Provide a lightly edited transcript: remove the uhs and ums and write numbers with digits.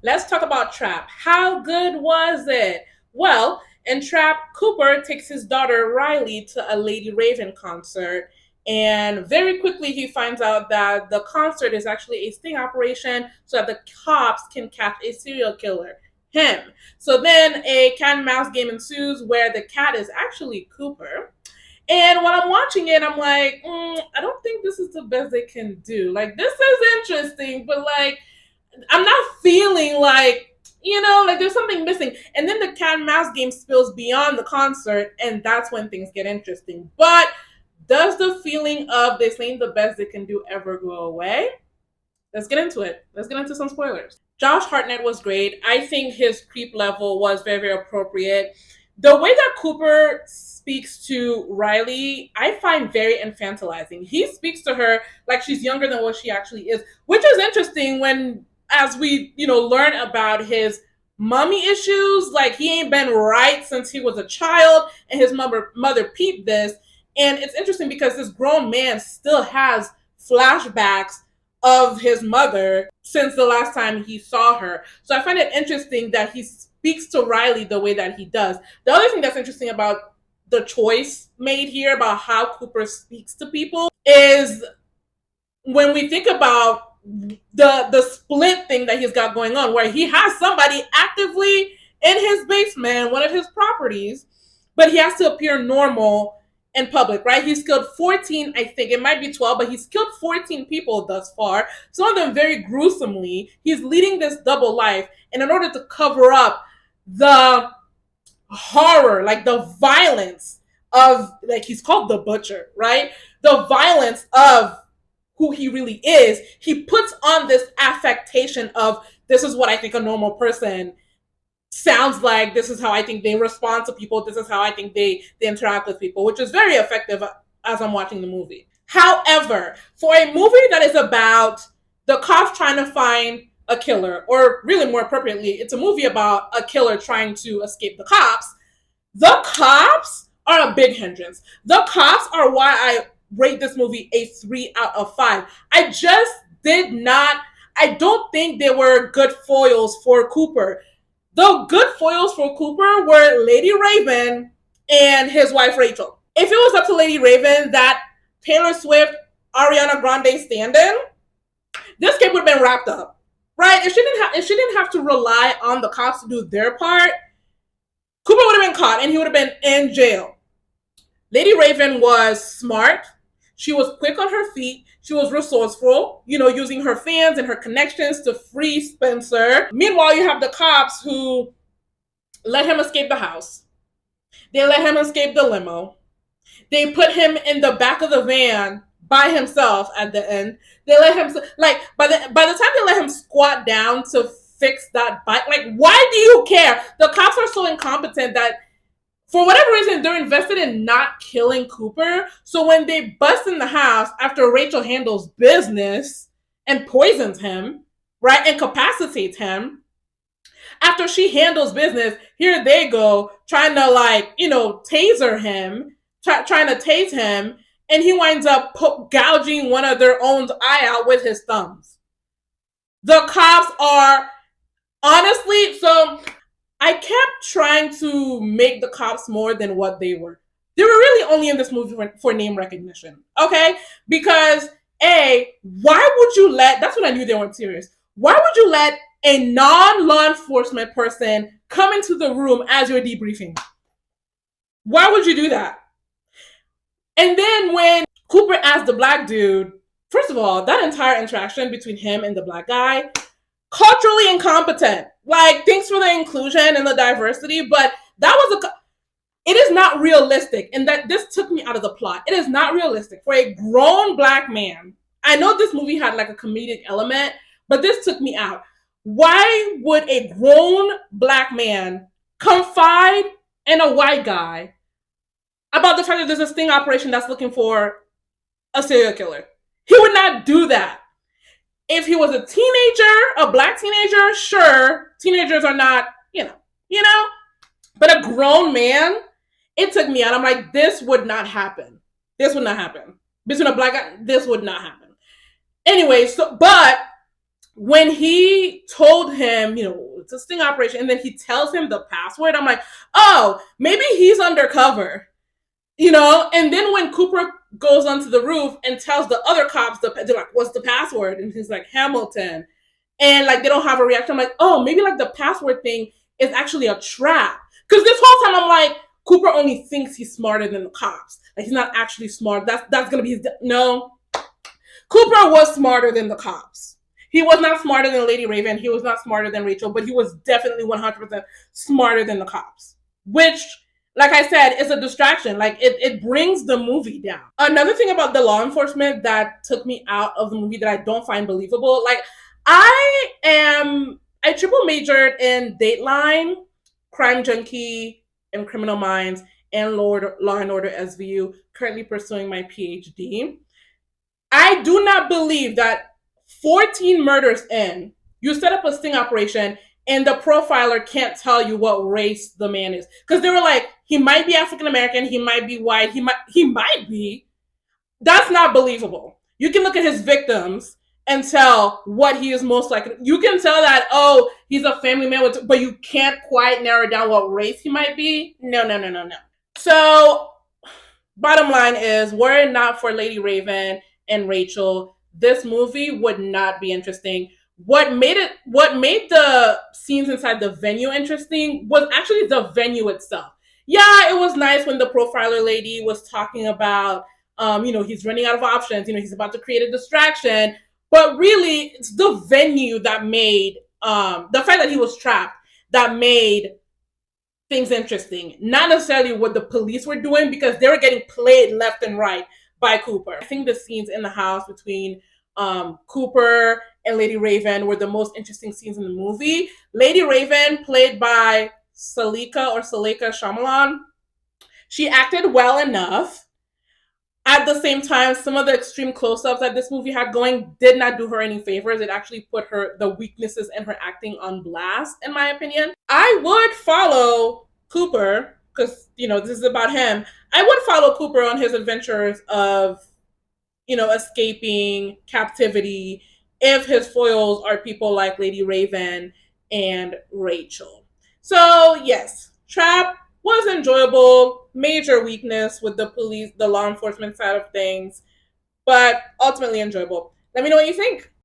Let's talk about Trap. How good was it? Well, in Trap, Cooper takes his daughter Riley to a Lady Raven concert, and very quickly he finds out that the concert is actually a sting operation so that the cops can catch a serial killer, him. So then a cat and mouse game ensues where the cat is actually Cooper. And when I'm watching it, I'm like, I don't think this is the best they can do. Like, this is interesting, but like, I'm not feeling like, like there's something missing. And then the cat and mouse game spills beyond the concert, and that's when things get interesting. But does the feeling of this ain't the best they can do ever go away? Let's get into it. Let's get into some spoilers. Josh Hartnett was great. I think his creep level was very, very appropriate. The way that Cooper speaks to Riley, I find very infantilizing. He speaks to her like she's younger than what she actually is, which is interesting when, as we, learn about his mommy issues, like he ain't been right since he was a child, and his mother peeped this. And it's interesting because this grown man still has flashbacks of his mother since the last time he saw her. So I find it interesting that he speaks to Riley the way that he does. The other thing that's interesting about the choice made here about how Cooper speaks to people is when we think about the split thing that he's got going on, where he has somebody actively in his basement, one of his properties, but he has to appear normal in public, right? He's killed 14, I think it might be 12, but he's killed 14 people thus far, some of them very gruesomely. He's leading this double life, and in order to cover up the horror, like the violence of, like, he's called the butcher, right? The violence of who he really is, he puts on this affectation of, this is what I think a normal person sounds like, this is how I think they respond to people, this is how I think they interact with people, which is very effective as I'm watching the movie. However, for a movie that is about the cops trying to find a killer, or really more appropriately, it's a movie about a killer trying to escape the cops are a big hindrance. The cops are why I rate this movie a 3 out of 5. I don't think they were good foils for Cooper. The good foils for Cooper were Lady Raven and his wife Rachel. If it was up to Lady Raven, that Taylor Swift, Ariana Grande stand-in, this kid would have been wrapped up, right? If she didn't have to rely on the cops to do their part, Cooper would have been caught and he would have been in jail. Lady Raven was smart. She was quick on her feet. She was resourceful, using her fans and her connections to free Spencer. Meanwhile, you have the cops who let him escape the house. They let him escape the limo. They put him in the back of the van by himself at the end. They let him, like, by the time they let him squat down to fix that bike, like, why do you care? The cops are so incompetent that for whatever reason, they're invested in not killing Cooper. So when they bust in the house after Rachel handles business and poisons him, right, incapacitates him, after she handles business, here they go trying to, like, taser him, trying to tase him, and he winds up gouging one of their own eye out with his thumbs. The cops are honestly, so I kept trying to make the cops more than what they were. They were really only in this movie for name recognition, okay? Because why would you that's when I knew they weren't serious. Why would you let a non-law enforcement person come into the room as you're debriefing? Why would you do that? And then when Cooper asked the black dude, first of all, that entire interaction between him and the black guy, culturally incompetent. Like, thanks for the inclusion and the diversity, but it is not realistic. And that this took me out of the plot. It is not realistic for a grown black man. I know this movie had like a comedic element, but this took me out. Why would a grown black man confide in a white guy about the fact that there's a sting operation that's looking for a serial killer? He would not do that. If he was a teenager, a black teenager, sure, teenagers are not, but a grown man, it took me out. I'm like, this would not happen. This would not happen. Between a black guy, this would not happen. Anyway, but when he told him, it's a sting operation, and then he tells him the password, I'm like, oh, maybe he's undercover, And then when Cooper goes onto the roof and tells the other cops, they're like, what's the password? And he's like, Hamilton. And like, they don't have a reaction. I'm like, oh, maybe like the password thing is actually a trap. Because this whole time I'm like, Cooper only thinks he's smarter than the cops. Like, he's not actually smart. That's going to be his. No, Cooper was smarter than the cops. He was not smarter than Lady Raven. He was not smarter than Rachel, but he was definitely 100% smarter than the cops. Which, like I said, is a distraction. Like, it brings the movie down. Another thing about the law enforcement that took me out of the movie that I don't find believable, like, I triple majored in Dateline, Crime Junkie, and Criminal Minds, and Law and Order SVU, currently pursuing my PhD. I do not believe that 14 murders in, you set up a sting operation and the profiler can't tell you what race the man is. Because they were like, he might be African American, he might be white, he might be. That's not believable. You can look at his victims and tell what he is most likely. You can tell that, oh, he's a family man, but you can't quite narrow down what race he might be. No, no, no, no, no. So bottom line is, were it not for Lady Raven and Rachel, this movie would not be interesting. What made the scenes inside the venue interesting was actually the venue itself. Yeah, it was nice when the profiler lady was talking about, he's running out of options, he's about to create a distraction, but really it's the venue that made, the fact that he was trapped, that made things interesting. Not necessarily what the police were doing, because they were getting played left and right by Cooper. I think the scenes in the house between Cooper and Lady Raven were the most interesting scenes in the movie. Lady Raven, played by Salika Shyamalan, she acted well enough. At the same time, some of the extreme close-ups that this movie had going did not do her any favors. It actually put the weaknesses in her acting on blast, in my opinion. I would follow Cooper, because this is about him. I would follow Cooper on his adventures of, escaping captivity, if his foils are people like Lady Raven and Rachel. So yes, Trap was enjoyable. Major weakness with the police, the law enforcement side of things, but ultimately enjoyable. Let me know what you think.